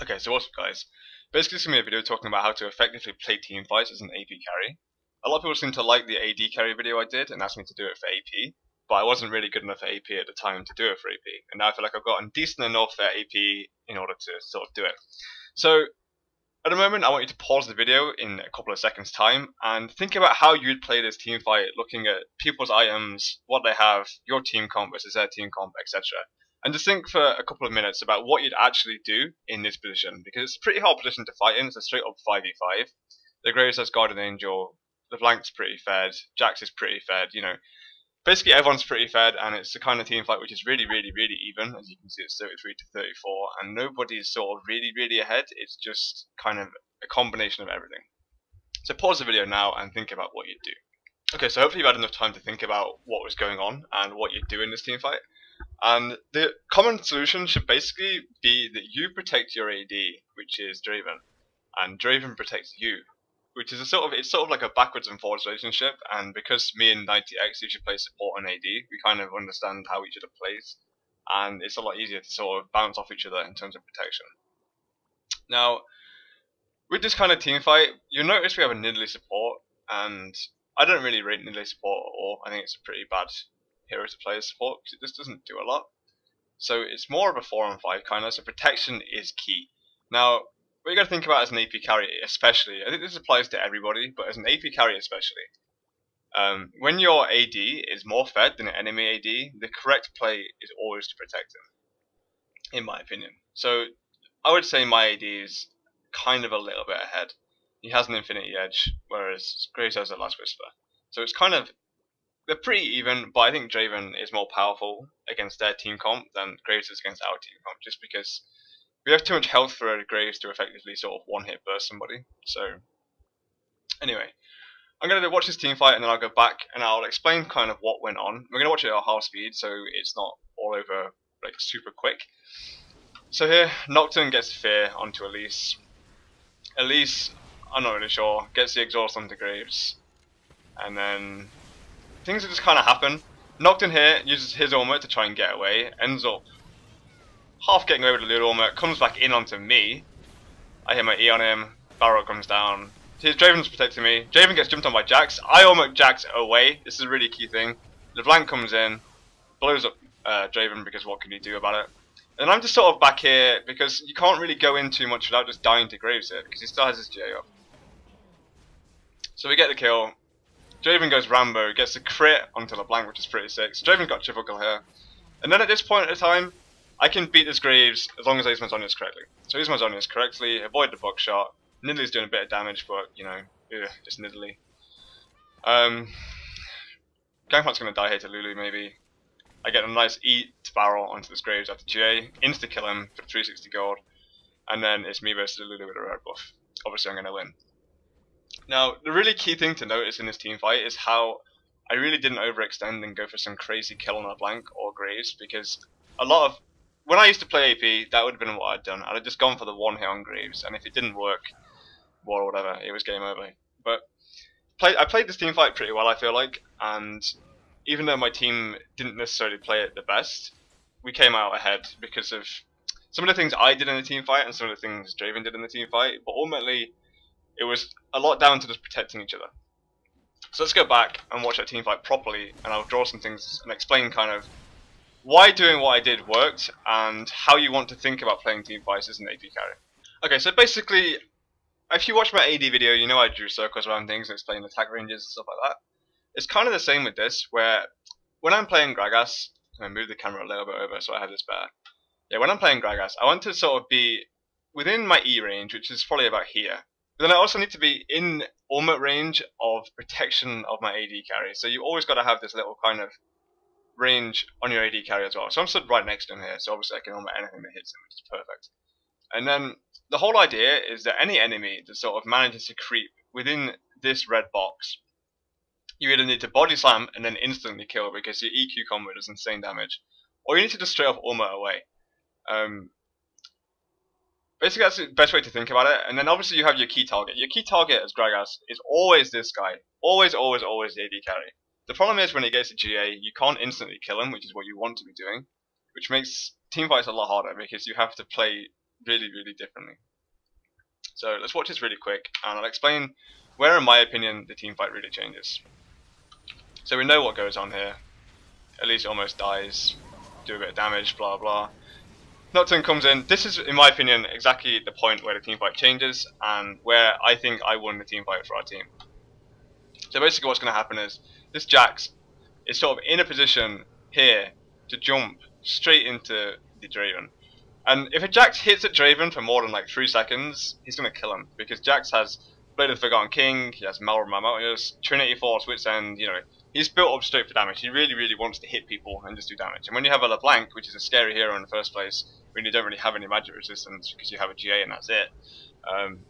Okay, so what's up guys? Basically this is going to be a video talking about how to effectively play team fights as an AP carry. A lot of people seem to like the AD carry video I did and asked me to do it for AP, but I wasn't really good enough at AP at the time to do it for AP, and now I feel like I've gotten decent enough at AP in order to sort of do it. So at the moment I want you to pause the video in a couple of seconds time and think about how you'd play this team fight, looking at people's items, what they have, your team comp versus their team comp, etc. And just think for a couple of minutes about what you'd actually do in this position, because it's a pretty hard position to fight in. It's a straight up 5v5. The Gragas has Guardian Angel, the Blank's pretty fed, Jax is pretty fed, you know. Basically everyone's pretty fed, and it's the kind of team fight which is really even. As you can see, it's 33 to 34, and nobody's sort of really ahead. It's just kind of a combination of everything. So pause the video now and think about what you'd do. Okay, so hopefully you've had enough time to think about what was going on and what you'd do in this team fight. And the common solution should basically be that you protect your AD, which is Draven, and Draven protects you, which is it's sort of like a backwards and forwards relationship. And because me and 90X usually play support and AD, we kind of understand how each other plays, and it's a lot easier to sort of bounce off each other in terms of protection. Now, with this kind of team fight, you'll notice we have a Nidalee support, and I don't really rate Nidalee support at all. I think it's a pretty bad hero to play as support because it just doesn't do a lot. So it's more of a 4-on-5 kind of, so protection is key. Now, what you got to think about as an AP carry especially, I think this applies to everybody, but as an AP carry especially, when your AD is more fed than an enemy AD, the correct play is always to protect him, in my opinion. So I would say my AD is kind of a little bit ahead. He has an Infinity Edge, whereas Gragas has a Last Whisper. So it's kind of, they're pretty even, but I think Draven is more powerful against their team comp than Graves is against our team comp, just because we have too much health for Graves to effectively sort of one-hit burst somebody. So, anyway, I'm going to watch this team fight and then I'll go back and I'll explain kind of what went on. We're going to watch it at half speed, so it's not all over like super quick. So here, Nocturne gets Fear onto Elise. Elise, I'm not really sure, gets the exhaust onto Graves, and then things just kind of happen. Nocturne here uses his armor to try and get away, ends up half getting away with the little armor, comes back in onto me. I hit my E on him, barrel comes down. His Draven's protecting me. Draven gets jumped on by Jax. I armor Jax away. This is a really key thing. LeBlanc comes in, blows up Draven because what can you do about it? And I'm just sort of back here because you can't really go in too much without just dying to Graves here because he still has his GA up. So we get the kill. Draven goes Rambo, gets a crit onto LeBlanc, which is pretty sick. So Draven's got triple kill here. And then at this point in time, I can beat this Graves as long as I use my Zhonya's correctly. So I use my Zhonya's correctly, avoid the buckshot. Nidalee's doing a bit of damage, but, you know, it's Nidalee. Gangplank's going to die here to Lulu, maybe. I get a nice E to barrel onto this Graves after GA, insta-kill him for 360 gold. And then it's me versus Lulu with a red buff. Obviously I'm going to win. Now, the really key thing to notice in this team fight is how I really didn't overextend and go for some crazy kill on LeBlanc or Graves, because when I used to play AP, that would have been what I'd done. I'd have just gone for the one hit on Graves, and if it didn't work, or whatever, it was game over. But I played this team fight pretty well, I feel like, and even though my team didn't necessarily play it the best, we came out ahead because of some of the things I did in the team fight and some of the things Draven did in the team fight, but ultimately, it was a lot down to just protecting each other. So let's go back and watch that team fight properly, and I'll draw some things and explain kind of why doing what I did worked and how you want to think about playing team fights as an AP carry. Okay, so basically, if you watch my AD video, you know I drew circles around things and explained attack ranges and stuff like that. It's kind of the same with this, where when I'm playing Gragas, I'm going to move the camera a little bit over so I have this better. Yeah, when I'm playing Gragas, I want to sort of be within my E range, which is probably about here. But then I also need to be in ultimate range of protection of my AD carry. So you always got to have this little kind of range on your AD carry as well. So I'm stood right next to him here, so obviously I can ultimate anything that hits him, which is perfect. And then the whole idea is that any enemy that sort of manages to creep within this red box, you either need to body slam and then instantly kill because your EQ combo does insane damage, or you need to just straight up ultimate away. Basically, that's the best way to think about it. And then obviously you have your key target. Your key target as Gragas is always this guy. Always the AD carry. The problem is when he gets to GA, you can't instantly kill him, which is what you want to be doing, which makes teamfights a lot harder because you have to play really differently. So let's watch this really quick, and I'll explain where, in my opinion, the team fight really changes. So we know what goes on here. Elise almost dies, do a bit of damage, blah blah. Nocturne comes in. This is, in my opinion, exactly the point where the team fight changes, and where I think I won the team fight for our team. So basically what's going to happen is, this Jax is sort of in a position here to jump straight into the Draven. And if a Jax hits at Draven for more than like 3 seconds, he's going to kill him. Because Jax has Blade of the Forgotten King, he has Malramautius, Trinity Force, Wits End, you know, he's built up straight for damage. He really wants to hit people and just do damage. And when you have a LeBlanc, which is a scary hero in the first place, when you don't really have any magic resistance because you have a GA and that's it,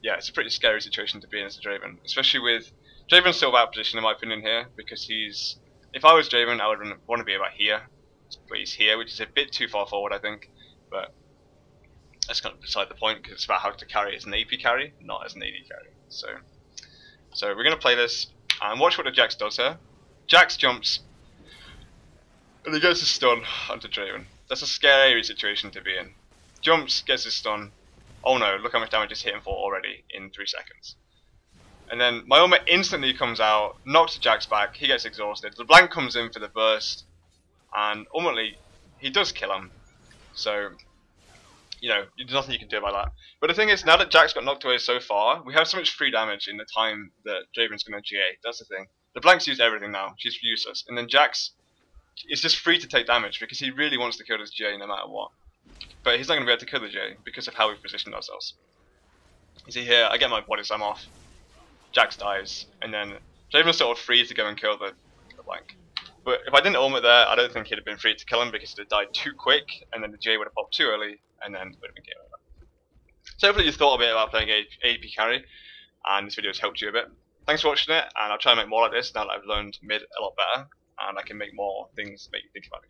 yeah, it's a pretty scary situation to be in as a Draven. Especially with Draven's still out of position in my opinion here, because he's, if I was Draven, I would want to be about here, but he's here, which is a bit too far forward I think, but that's kind of beside the point, because it's about how to carry as an AP carry, not as an AD carry. So we're going to play this, and watch what the Jax does here. Jax jumps, and he gets his stun onto Draven. That's a scary situation to be in. Jumps, gets his stun. Oh no, look how much damage it's hitting for already in 3 seconds. And then my ultimate instantly comes out, knocks Jax back, he gets exhausted. LeBlanc comes in for the burst, and ultimately, he does kill him. So, you know, there's nothing you can do about that. But the thing is, now that Jax got knocked away so far, we have so much free damage in the time that Draven's going to GA. That's the thing. LeBlanc's used everything now, she's useless. And then Jax is just free to take damage because he really wants to kill this GA no matter what. But he's not going to be able to kill the GA because of how we've positioned ourselves. You see here, I get my body slam off, Jax dies, and then Draven's sort of free to go and kill the LeBlanc. But if I didn't ultimate there, I don't think he'd have been free to kill him because he'd have died too quick, and then the GA would have popped too early, and then it would have been game over. So hopefully you thought a bit about playing AP carry, and this video has helped you a bit. Thanks for watching it, and I'll try and make more like this now that I've learned mid a lot better, and I can make more things that make you think about it.